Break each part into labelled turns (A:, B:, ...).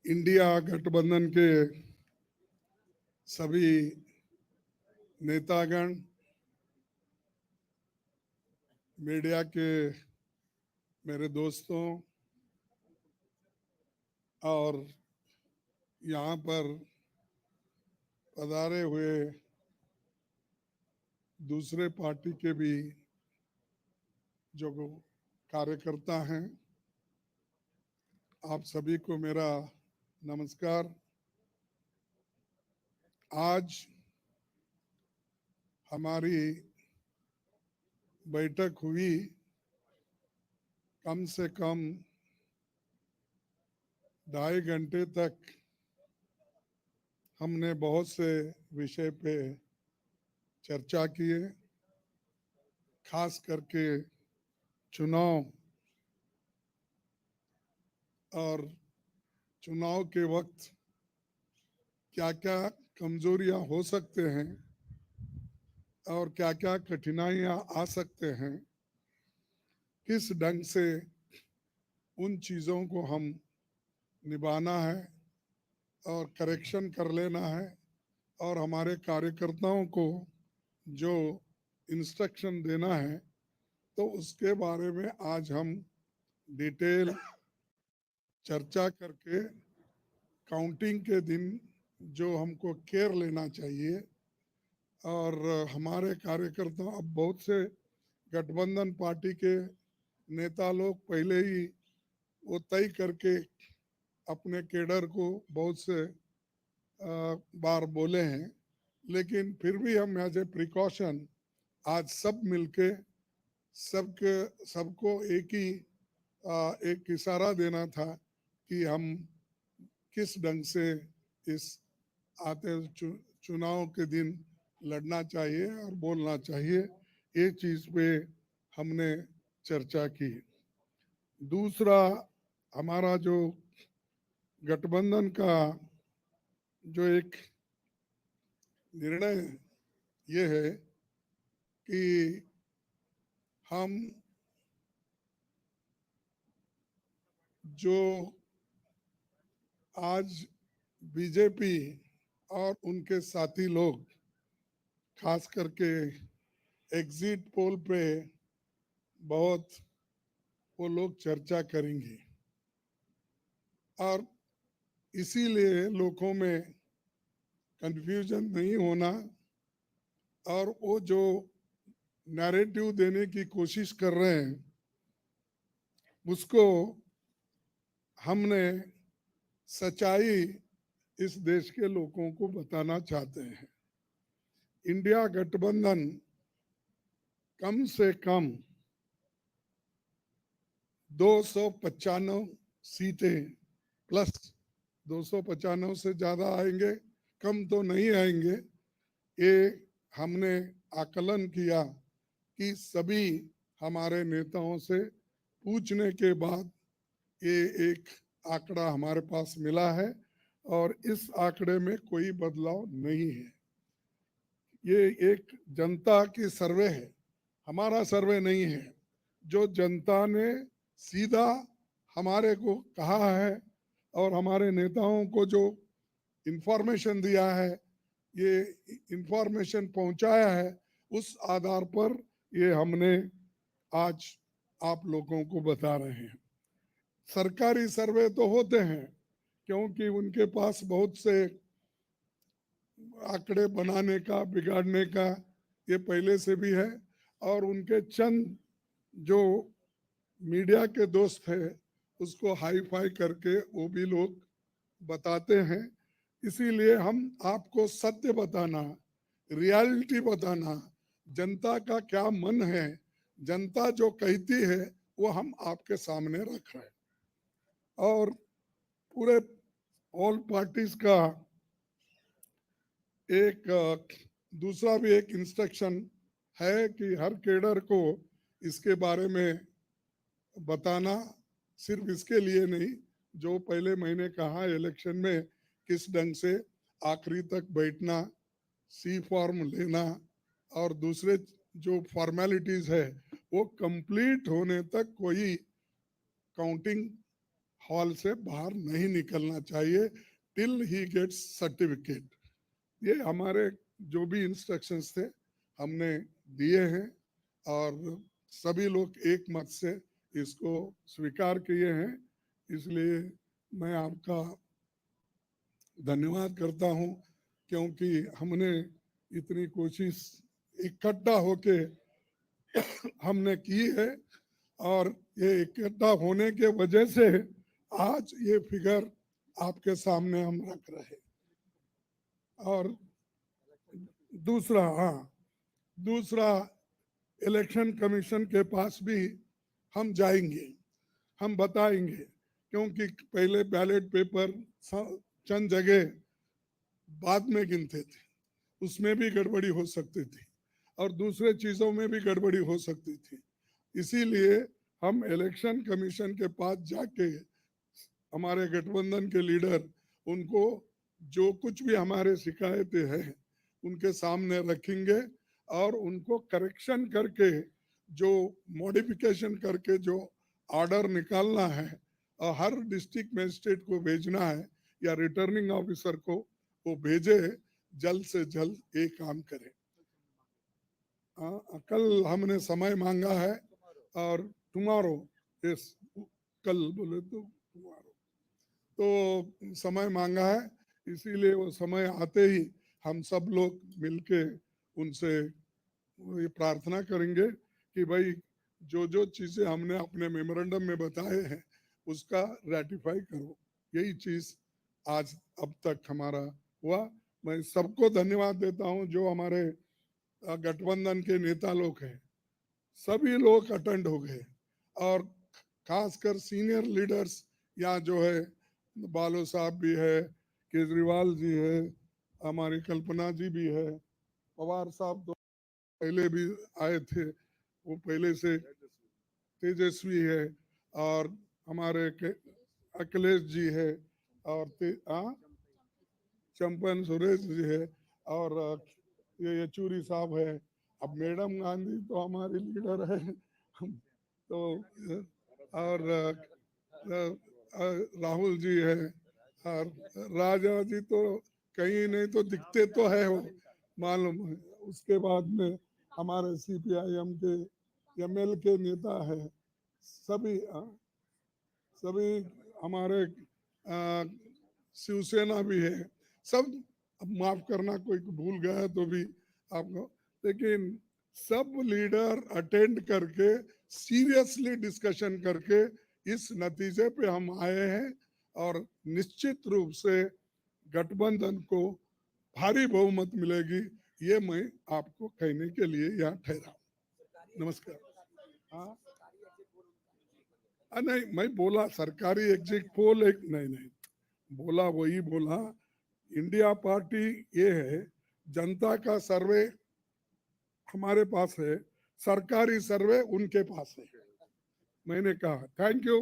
A: India गठबंधन के सभी नेतागण, मीडिया के मेरे दोस्तों और यहाँ पर पधारे हुए दूसरे पार्टी के भी जो कार्यकर्ता हैं, आप सभी को मेरा नमस्कार। आज हमारी बैठक हुई, कम से कम 2.5 घंटे तक हमने बहुत से विषय पे चर्चा किए, खास करके चुनाव और चुनाव के वक्त क्या क्या कमजोरियां हो सकते हैं और क्या क्या कठिनाइयां आ सकते हैं, किस ढंग से उन चीज़ों को हम निभाना है और करेक्शन कर लेना है और हमारे कार्यकर्ताओं को जो इंस्ट्रक्शन देना है, तो उसके बारे में आज हम डिटेल चर्चा करके काउंटिंग के दिन जो हमको केयर लेना चाहिए और हमारे कार्यकर्ता, अब बहुत से गठबंधन पार्टी के नेता लोग पहले ही वो तय करके अपने केडर को बहुत से बार बोले हैं, लेकिन फिर भी हम एज ए प्रिकॉशन आज सब मिलके सबको एक इशारा देना था कि हम किस ढंग से इस आते चुनाव के दिन लड़ना चाहिए और बोलना चाहिए। ये चीज़ पे हमने चर्चा की। दूसरा, हमारा जो गठबंधन का जो एक निर्णय ये है कि हम जो आज बीजेपी और उनके साथी लोग खास करके एग्जिट पोल पे बहुत वो लोग चर्चा करेंगे और इसीलिए लोगों में कंफ्यूजन नहीं होना और वो जो नैरेटिव देने की कोशिश कर रहे हैं उसको हमने सच्चाई इस देश के लोगों को बताना चाहते हैं। इंडिया गठबंधन कम से कम 295 सीटें प्लस 295 से ज़्यादा आएंगे, कम तो नहीं आएंगे। ये हमने आकलन किया कि सभी हमारे नेताओं से पूछने के बाद ये एक आंकड़ा हमारे पास मिला है और इस आंकड़े में कोई बदलाव नहीं है। ये एक जनता की सर्वे है, हमारा सर्वे नहीं है। जो जनता ने सीधा हमारे को कहा है और हमारे नेताओं को जो इंफॉर्मेशन दिया है, ये इंफॉर्मेशन पहुंचाया है, उस आधार पर ये हमने आज आप लोगों को बता रहे हैं। सरकारी सर्वे तो होते हैं क्योंकि उनके पास बहुत से आंकड़े बनाने का, बिगाड़ने का ये पहले से भी है और उनके चंद जो मीडिया के दोस्त है उसको हाई फाई करके वो भी लोग बताते हैं। इसीलिए हम आपको सत्य बताना, रियलिटी बताना, जनता का क्या मन है, जनता जो कहती है वो हम आपके सामने रख रहे हैं। और पूरे ऑल पार्टीज का एक दूसरा भी एक इंस्ट्रक्शन है कि हर केडर को इसके बारे में बताना, सिर्फ इसके लिए नहीं, जो पहले मैंने कहा इलेक्शन में किस ढंग से आखिरी तक बैठना, सी फॉर्म लेना और दूसरे जो फॉर्मेलिटीज है वो कंप्लीट होने तक कोई काउंटिंग हॉल से बाहर नहीं निकलना चाहिए टिल ही गेट्स सर्टिफिकेट। ये हमारे जो भी इंस्ट्रक्शंस थे हमने दिए हैं और सभी लोग एक मत से इसको स्वीकार किए हैं। इसलिए मैं आपका धन्यवाद करता हूं, क्योंकि हमने इतनी कोशिश इकट्ठा होके हमने की है और ये इकट्ठा होने के वजह से आज ये फिगर आपके सामने हम रख रहे। और दूसरा, हाँ, दूसरा, इलेक्शन कमीशन के पास भी हम जाएंगे, हम बताएंगे, क्योंकि पहले बैलेट पेपर चंद जगह बाद में गिनते थे, उसमें भी गड़बड़ी हो सकती थी और दूसरे चीजों में भी गड़बड़ी हो सकती थी। इसीलिए हम इलेक्शन कमीशन के पास जाके हमारे गठबंधन के लीडर उनको जो कुछ भी हमारे शिकायतें हैं उनके सामने रखेंगे और उनको करेक्शन करके जो मॉडिफिकेशन करके जो ऑर्डर निकालना है और हर डिस्ट्रिक्ट मजिस्ट्रेट को भेजना है या रिटर्निंग ऑफिसर को वो भेजे, जल्द से जल्द ये काम करें। कल हमने समय मांगा है और टुमारो, यस, कल बोले तो टुमारो, तो समय मांगा है, इसीलिए वो समय आते ही हम सब लोग मिलके उनसे ये प्रार्थना करेंगे कि भाई जो जो चीजें हमने अपने मेमोरेंडम में बताए हैं उसका रेटिफाई करो। यही चीज आज अब तक हमारा हुआ। मैं सबको धन्यवाद देता हूं जो हमारे गठबंधन के नेता लोग हैं, सभी लोग अटेंड हो गए और खासकर सीनियर लीडर्स यहाँ जो है, बालो साहब भी है, केजरीवाल जी है, हमारी कल्पना जी भी है, पवार साहब तो पहले भी आए थे, वो पहले से तेजस्वी है, और हमारे अखिलेश जी है, और चंपन सुरेश जी है, और ये येचूरी साहब है। अब मैडम गांधी तो हमारी लीडर है तो और राहुल जी है, और राजा जी तो कहीं नहीं तो दिखते तो है वो, मालूम है। उसके बाद में हमारे सीपीआईएम के एमएल के नेता है, सभी सभी हमारे शिवसेना भी है, सब। अब माफ करना कोई भूल गया तो भी आपको, लेकिन सब लीडर अटेंड करके सीरियसली डिस्कशन करके इस नतीजे पे हम आए हैं और निश्चित रूप से गठबंधन को भारी बहुमत मिलेगी, ये मैं आपको कहने के लिए यहाँ ठहरा। नमस्कार। हाँ, नहीं, मैं बोला सरकारी एग्जिट पोल एक, नहीं नहीं, बोला वही बोला। इंडिया पार्टी ये है, जनता का सर्वे हमारे पास है, सरकारी सर्वे उनके पास है। मैंने कहा thank you.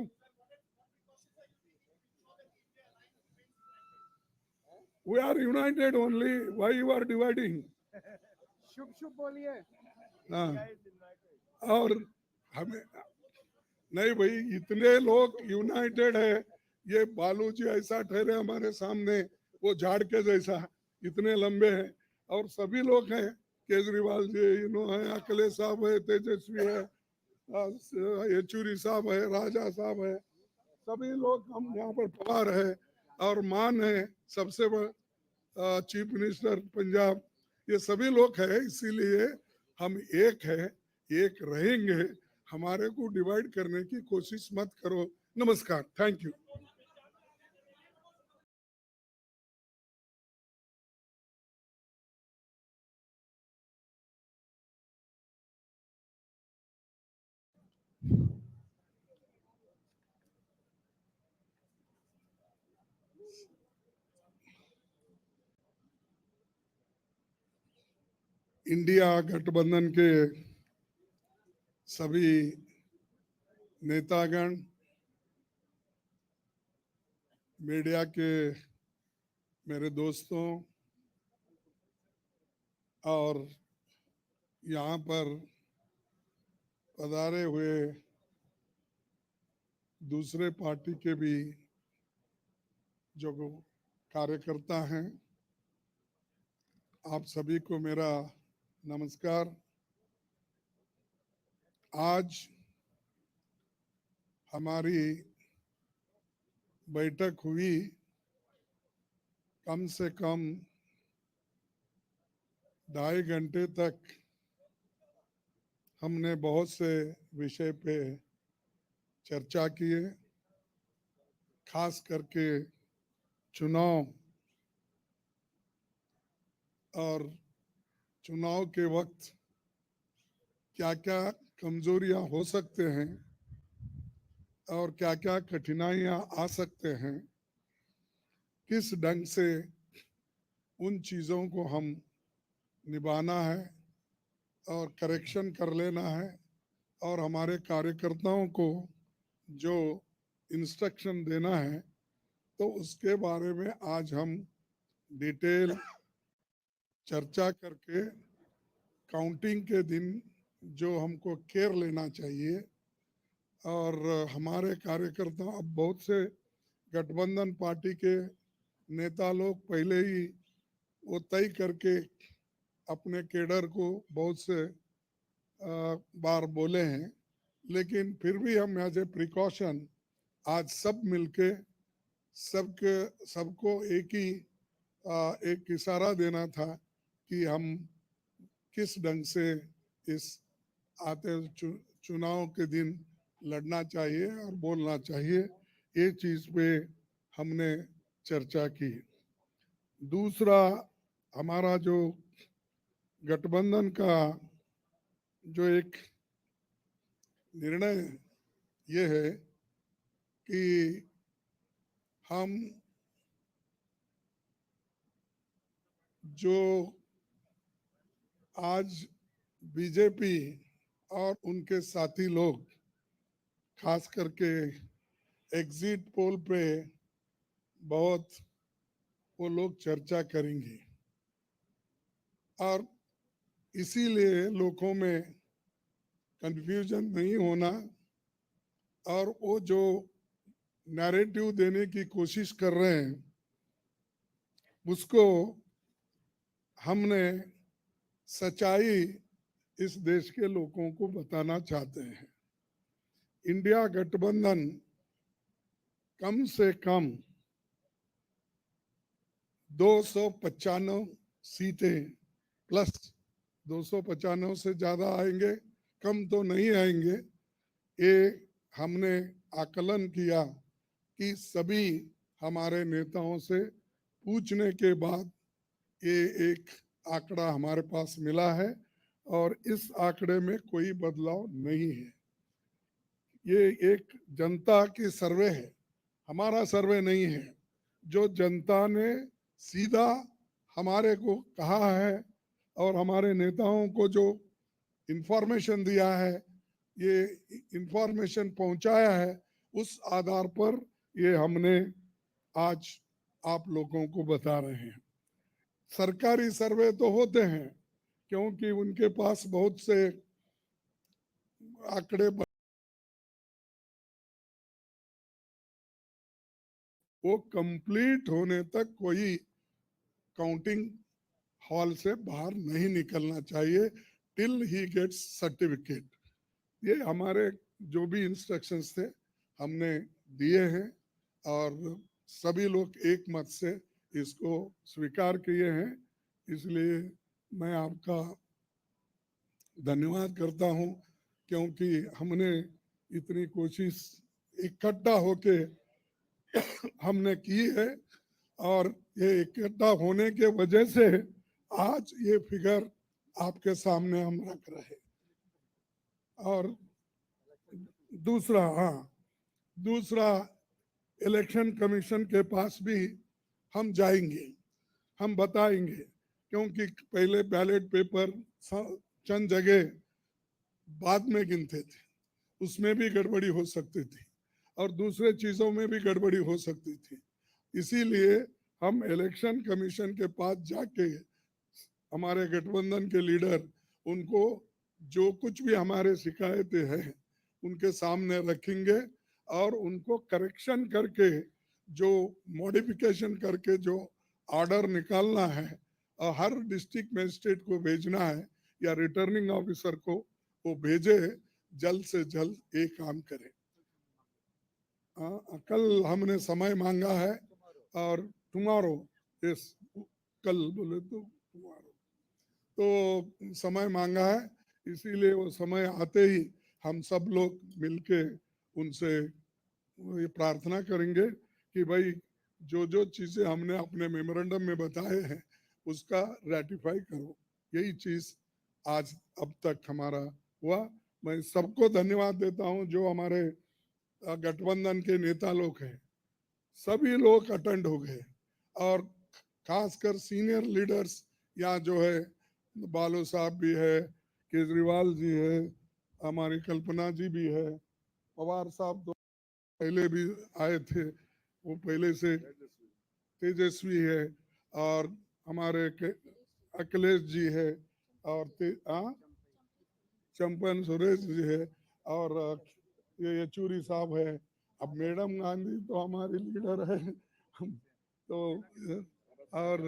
A: We are united only, why you are dividing?
B: शुभ शुभ बोलिए।
A: हाँ, और हमें नहीं भाई, इतने लोग यूनाइटेड है, ये बालू जी ऐसा ठहरे हमारे सामने, वो झाड़ के जैसा, इतने लंबे हैं, और सभी लोग हैं, केजरीवाल जी है, अखिलेश साहब है, तेजस्वी है, येचूरी साहब है, राजा साहब है, सभी लोग हम यहाँ पर पवार है, और मान है सबसे बड़ा चीफ मिनिस्टर पंजाब, ये सभी लोग हैं। इसीलिए हम एक है, एक रहेंगे, हमारे को डिवाइड करने की कोशिश मत करो। नमस्कार, थैंक यू। इंडिया गठबंधन के सभी नेतागण, मीडिया के मेरे दोस्तों, और यहाँ पर पधारे हुए दूसरे पार्टी के भी जो कार्यकर्ता हैं, आप सभी को मेरा नमस्कार। आज हमारी बैठक हुई, कम से कम 2.5 घंटे तक हमने बहुत से विषय पे चर्चा किए, खास करके चुनाव और चुनाव के वक्त क्या क्या कमजोरियां हो सकते हैं और क्या क्या कठिनाइयां आ सकते हैं, किस ढंग से उन चीज़ों को हम निभाना है और करेक्शन कर लेना है और हमारे कार्यकर्ताओं को जो इंस्ट्रक्शन देना है, तो उसके बारे में आज हम डिटेल चर्चा करके काउंटिंग के दिन जो हमको केयर लेना चाहिए। और हमारे कार्यकर्ता, अब बहुत से गठबंधन पार्टी के नेता लोग पहले ही वो तय करके अपने केडर को बहुत से बार बोले हैं, लेकिन फिर भी हम एज ए प्रिकॉशन आज सब मिलके सबको एक इशारा देना था कि हम किस ढंग से इस आते चुनाव के दिन लड़ना चाहिए और बोलना चाहिए। ये चीज पे हमने चर्चा की। दूसरा, हमारा जो गठबंधन का जो एक निर्णय ये है कि हम जो आज बीजेपी और उनके साथी लोग खास करके एग्जिट पोल पे बहुत वो लोग चर्चा करेंगे और इसीलिए लोगों में कंफ्यूजन नहीं होना और वो जो नैरेटिव देने की कोशिश कर रहे हैं उसको हमने सच्चाई इस देश के लोगों को बताना चाहते हैं। इंडिया गठबंधन कम से कम 295 सीटें प्लस 295 से ज्यादा आएंगे, कम तो नहीं आएंगे। ये हमने आकलन किया कि सभी हमारे नेताओं से पूछने के बाद ये एक आंकड़ा हमारे पास मिला है और इस आंकड़े में कोई बदलाव नहीं है। ये एक जनता की सर्वे है, हमारा सर्वे नहीं है। जो जनता ने सीधा हमारे को कहा है और हमारे नेताओं को जो इंफॉर्मेशन दिया है, ये इंफॉर्मेशन पहुंचाया है, उस आधार पर ये हमने आज आप लोगों को बता रहे हैं। सरकारी सर्वे तो होते हैं क्योंकि उनके पास बहुत से आंकड़े, वो कंप्लीट होने तक कोई काउंटिंग हॉल से बाहर नहीं निकलना चाहिए टिल ही गेट्स सर्टिफिकेट। ये हमारे जो भी इंस्ट्रक्शंस थे हमने दिए हैं और सभी लोग एक मत से इसको स्वीकार किए हैं। इसलिए मैं आपका धन्यवाद करता हूं क्योंकि हमने इतनी कोशिश इकट्ठा होके हमने की है और ये इकट्ठा होने के वजह से आज ये फिगर आपके सामने हम रख रहे। और दूसरा इलेक्शन कमीशन के पास भी हम जाएंगे, हम बताएंगे क्योंकि पहले बैलेट पेपर चंद जगह बाद में गिनते थे, उसमें भी गड़बड़ी हो सकती थी और दूसरे चीजों में भी गड़बड़ी हो सकती थी। इसीलिए हम इलेक्शन कमीशन के पास जाके हमारे गठबंधन के लीडर उनको जो कुछ भी हमारे शिकायतें हैं उनके सामने रखेंगे और उनको करेक्शन करके जो मॉडिफिकेशन करके जो ऑर्डर निकालना है और हर डिस्ट्रिक्ट मजिस्ट्रेट को भेजना है या रिटर्निंग ऑफिसर को वो भेजे, जल्द से जल्द ये काम करे। कल हमने समय मांगा है और टुमारो, यस, कल बोले तो टुमारो, तो समय मांगा है, इसीलिए वो समय आते ही हम सब लोग मिलके उनसे ये प्रार्थना करेंगे कि भाई जो जो चीजें हमने अपने मेमोरेंडम में बताए हैं उसका रेटिफाई करो। यही चीज आज अब तक हमारा हुआ। मैं सबको धन्यवाद देता हूं जो हमारे गठबंधन के नेता लोग हैं, सभी लोग अटेंड हो गए और खासकर सीनियर लीडर्स यहाँ जो है, बालू साहब भी है, केजरीवाल जी है, हमारी कल्पना जी भी है, पवार साहब तो पहले भी आए थे, वो पहले से तेजस्वी है, और हमारे अखिलेश जी है, और चंपन सुरेश जी है, और ये येचूरी साहब है। अब मैडम गांधी तो हमारी लीडर है तो और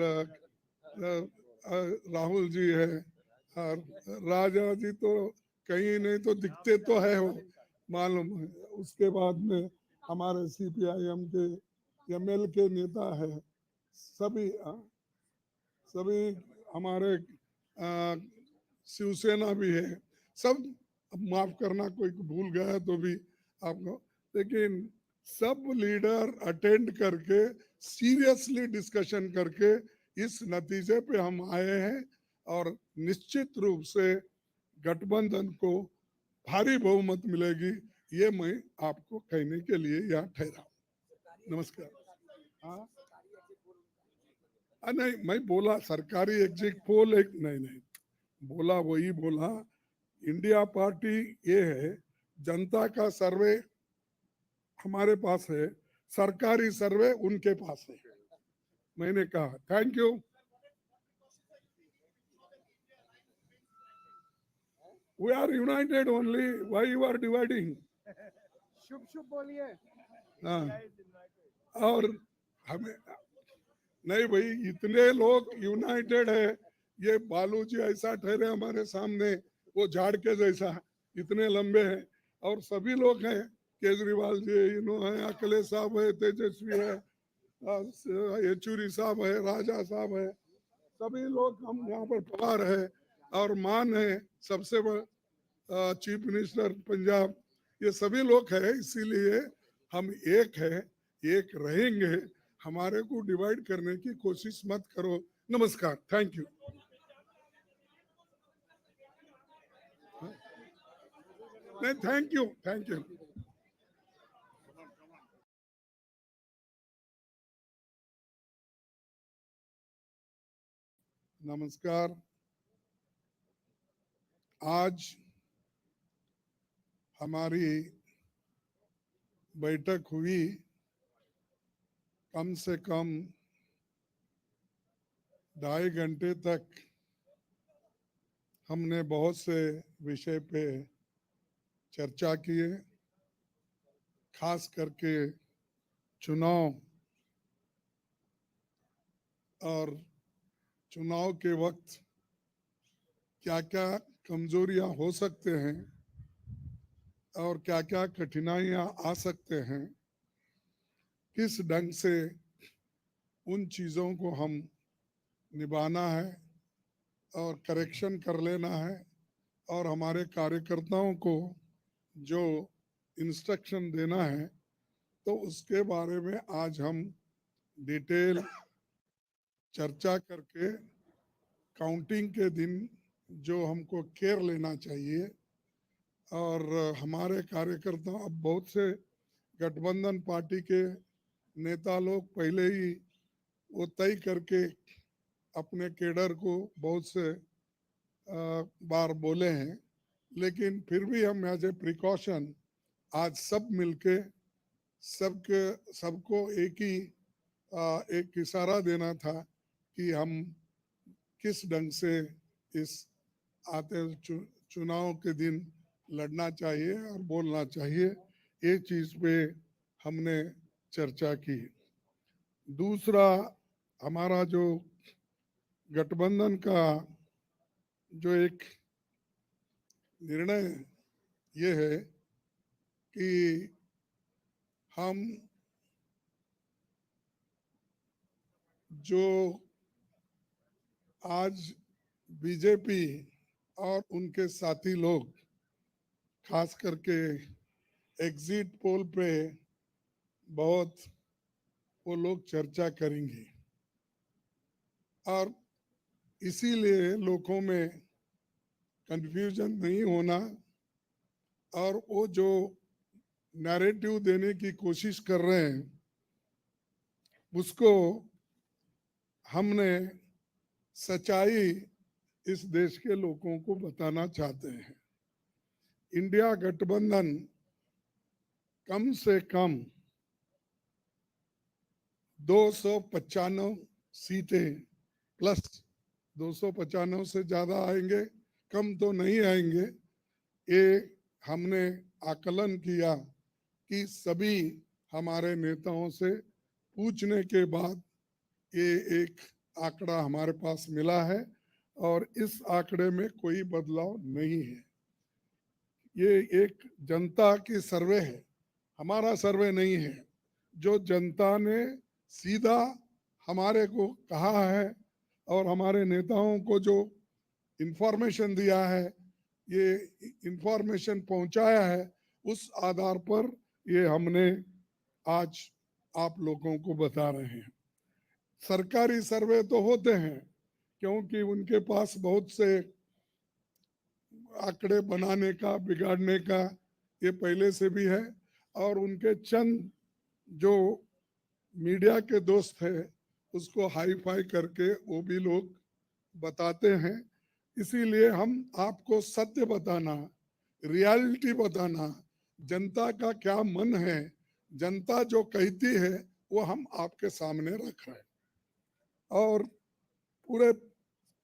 A: राहुल जी है, और राजा जी तो कहीं नहीं तो दिखते तो है वो, मालूम है। उसके बाद में हमारे सीपीआईएम के एमएल के नेता है, सभी सभी हमारे शिवसेना भी है, सब। अब माफ करना कोई भूल गया तो भी आपको, लेकिन सब लीडर अटेंड करके सीरियसली डिस्कशन करके इस नतीजे पे हम आए हैं, और निश्चित रूप से गठबंधन को भारी बहुमत मिलेगी, ये मैं आपको कहने के लिए यहाँ ठहरा। नमस्कार। हाँ, नहीं, मैं बोला सरकारी एग्जिट पोल एक नहीं नहीं बोला, वही बोला। इंडिया पार्टी ये है, जनता का सर्वे हमारे पास है, सरकारी सर्वे उनके पास है। मैंने कहा thank you. We are united only, why you are dividing?
B: शुभ शुभ बोलिए।
A: हाँ, और हमें नहीं भाई, इतने लोग यूनाइटेड है, ये बालू जी ऐसा ठहरे हमारे सामने, वो झाड़ के जैसा, इतने लंबे हैं, और सभी लोग हैं, केजरीवाल जी इन्होंने, अखिलेश साहब है, तेजस्वी है, येचूरी साहब है, राजा साहब है, सभी लोग हम यहाँ पर पवार है, और मान है सबसे बड़ा चीफ मिनिस्टर पंजाब, ये सभी लोग हैं, इसीलिए हम एक है, एक रहेंगे। हमारे को डिवाइड करने की कोशिश मत करो। नमस्कार, थैंक यू। नहीं, थैंक यू, थैंक यू। नमस्कार। आज हमारी बैठक हुई, कम से कम 2.5 घंटे तक हमने बहुत से विषय पे चर्चा किए, खास करके चुनाव और चुनाव के वक्त क्या क्या कमजोरियां हो सकते हैं और क्या क्या कठिनाइयां आ सकते हैं, किस ढंग से उन चीज़ों को हम निभाना है और करेक्शन कर लेना है, और हमारे कार्यकर्ताओं को जो इंस्ट्रक्शन देना है, तो उसके बारे में आज हम डिटेल चर्चा करके काउंटिंग के दिन जो हमको केयर लेना चाहिए, और हमारे कार्यकर्ता, अब बहुत से गठबंधन पार्टी के नेता लोग पहले ही वो तय करके अपने केडर को बहुत से बार बोले हैं, लेकिन फिर भी हम एज ए प्रिकॉशन आज सब मिलके सबके सबको एक इशारा देना था कि हम किस ढंग से इस आते चुनाव के दिन लड़ना चाहिए और बोलना चाहिए। ये चीज पे हमने चर्चा की। दूसरा, हमारा जो गठबंधन का जो एक निर्णय ये है कि हम जो आज बीजेपी और उनके साथी लोग खास करके एग्जिट पोल पे बहुत वो लोग चर्चा करेंगे और इसीलिए लोगों में कंफ्यूजन नहीं होना और वो जो नैरेटिव देने की कोशिश कर रहे हैं उसको हमने सच्चाई इस देश के लोगों को बताना चाहते हैं। इंडिया गठबंधन कम से कम 295 सीटें प्लस 295 से ज्यादा आएंगे, कम तो नहीं आएंगे। ये हमने आकलन किया कि सभी हमारे नेताओं से पूछने के बाद ये एक आंकड़ा हमारे पास मिला है और इस आंकड़े में कोई बदलाव नहीं है। ये एक जनता की सर्वे है, हमारा सर्वे नहीं है। जो जनता ने सीधा हमारे को कहा है और हमारे नेताओं को जो इंफॉर्मेशन दिया है, ये इंफॉर्मेशन पहुंचाया है, उस आधार पर ये हमने आज आप लोगों को बता रहे हैं। सरकारी सर्वे तो होते हैं क्योंकि उनके पास बहुत से आंकड़े बनाने का बिगाड़ने का ये पहले से भी है और उनके चंद जो मीडिया के दोस्त है उसको हाई फाई करके वो भी लोग बताते हैं। इसीलिए हम आपको सत्य बताना, रियलिटी बताना, जनता का क्या मन है, जनता जो कहती है वो हम आपके सामने रख रहे हैं। और पूरे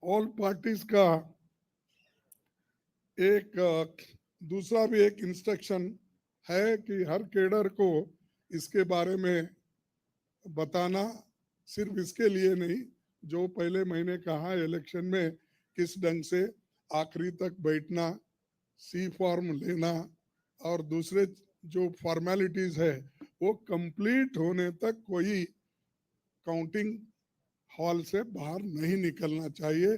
A: ऑल पार्टीज का एक दूसरा भी एक इंस्ट्रक्शन है कि हर केडर को इसके बारे में बताना, सिर्फ इसके लिए नहीं, जो पहले मैंने कहा इलेक्शन में किस ढंग से आखिरी तक बैठना, सी फॉर्म लेना और दूसरे जो फॉर्मेलिटीज है वो कंप्लीट होने तक कोई काउंटिंग हॉल से बाहर नहीं निकलना चाहिए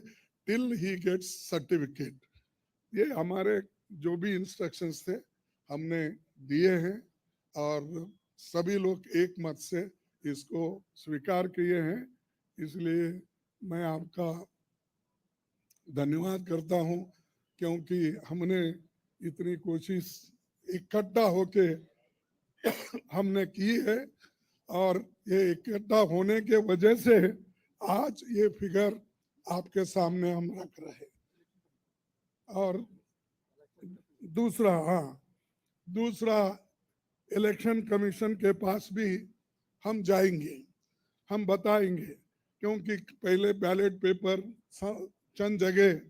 A: टिल ही गेट्स सर्टिफिकेट। ये हमारे जो भी इंस्ट्रक्शंस थे हमने दिए हैं और सभी लोग एक मत से इसको स्वीकार किए हैं। इसलिए मैं आपका धन्यवाद करता हूं क्योंकि हमने इतनी कोशिश इकट्ठा होके हमने की है और ये इकट्ठा होने के वजह से आज ये फिगर आपके सामने हम रख रहे हैं। और दूसरा, हाँ, दूसरा, इलेक्शन कमीशन के पास भी हम जाएंगे, हम बताएंगे क्योंकि पहले बैलेट पेपर चंद जगह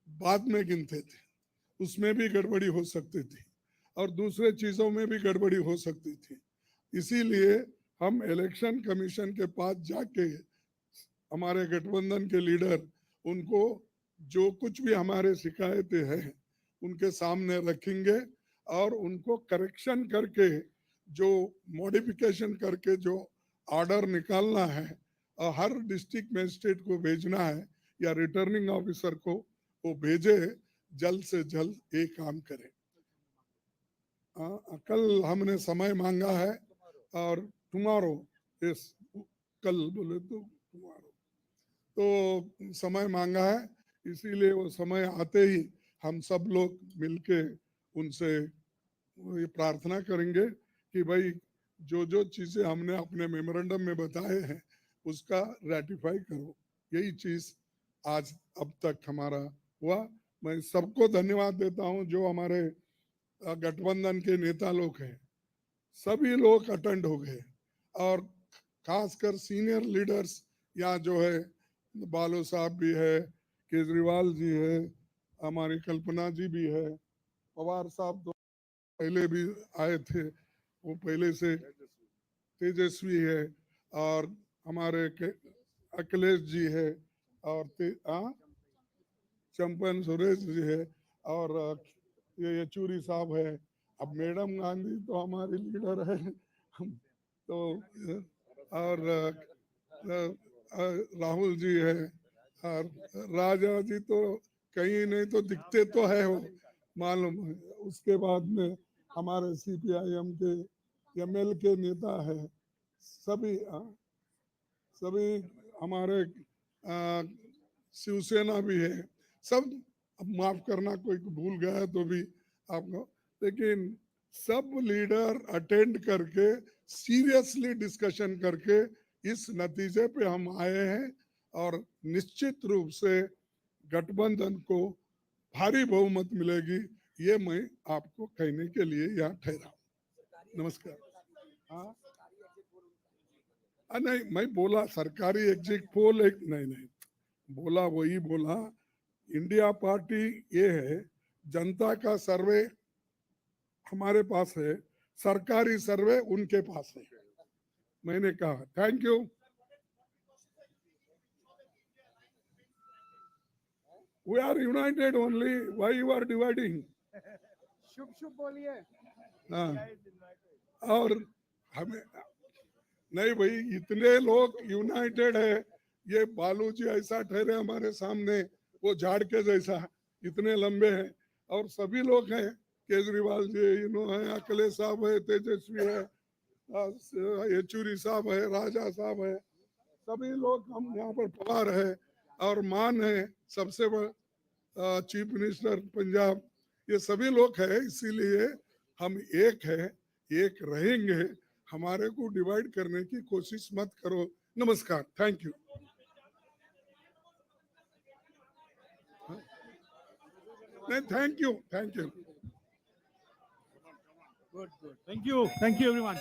A: बाद में गिनते थे, उसमें भी गड़बड़ी हो सकती थी और दूसरे चीजों में भी गड़बड़ी हो सकती थी। इसीलिए हम इलेक्शन कमीशन के पास जाके हमारे गठबंधन के लीडर उनको जो कुछ भी हमारे शिकायतें हैं उनके सामने रखेंगे और उनको करेक्शन करके जो मॉडिफिकेशन करके जो ऑर्डर निकालना है और हर डिस्ट्रिक्ट मजिस्ट्रेट को भेजना है या रिटर्निंग ऑफिसर को वो भेजे, जल्द से जल्द ये काम करें। कल हमने समय मांगा है और टुमारो, इस कल बोले तो टुमारो, तो समय मांगा है, इसीलिए वो समय आते ही हम सब लोग मिलके उनसे ये प्रार्थना करेंगे कि भाई जो जो चीजें हमने अपने मेमोरेंडम में बताए हैं उसका रेटिफाई करो। यही चीज आज अब तक हमारा हुआ। मैं सबको धन्यवाद देता हूं जो हमारे गठबंधन के नेता लोग हैं, सभी लोग अटेंड हो गए और खासकर सीनियर लीडर्स यहाँ जो है, बालो साहब भी है, केजरीवाल जी है, हमारी कल्पना जी भी है, पवार साहब पहले भी आए थे, वो पहले से तेजस्वी है, और हमारे अखिलेश जी है, और चंपन सुरेश जी है, और ये येचूरी साहब है। अब मैडम गांधी तो हमारी लीडर है। हम तो और राहुल जी है, और राजा जी तो कहीं नहीं तो दिखते तो है वो, मालूम है। उसके बाद में हमारे सीपीआईएम के एमएल के नेता है, सभी सभी हमारे शिवसेना भी है, सब। अब माफ करना कोई भूल गया तो भी आपको, लेकिन सब लीडर अटेंड करके सीरियसली डिस्कशन करके इस नतीजे पे हम आए हैं, और निश्चित रूप से गठबंधन को भारी बहुमत मिलेगी, ये मैं आपको कहने के लिए यहाँ ठहरा हूं। नमस्कार। हाँ, नहीं मैं बोला सरकारी एग्जिट पोल एक, नहीं नहीं बोला, वही बोला। इंडिया पार्टी ये है, जनता का सर्वे हमारे पास है, सरकारी सर्वे उनके पास है। मैंने कहा thank you. We are united only, why you are dividing?
B: शुभ शुभ बोलिए।
A: हाँ, और हमें नहीं भाई, इतने लोग यूनाइटेड है। ये बालू जी ऐसा ठहरे हमारे सामने, वो झाड़ के जैसा, इतने लंबे हैं, और सभी लोग हैं, केजरीवाल जी है, अखिलेश साहब है, तेजस्वी है, येचूरी साहब है, राजा साहब है, सभी लोग हम यहाँ पर पवार है, और मान है सबसे बड़ा चीफ मिनिस्टर पंजाब, ये सभी लोग हैं। इसीलिए हम एक है, एक रहेंगे। हमारे को डिवाइड करने की कोशिश मत करो। नमस्कार, थैंक यू। नहीं, thank you, thank you.
C: Good, good. Thank you. Thank you, everyone.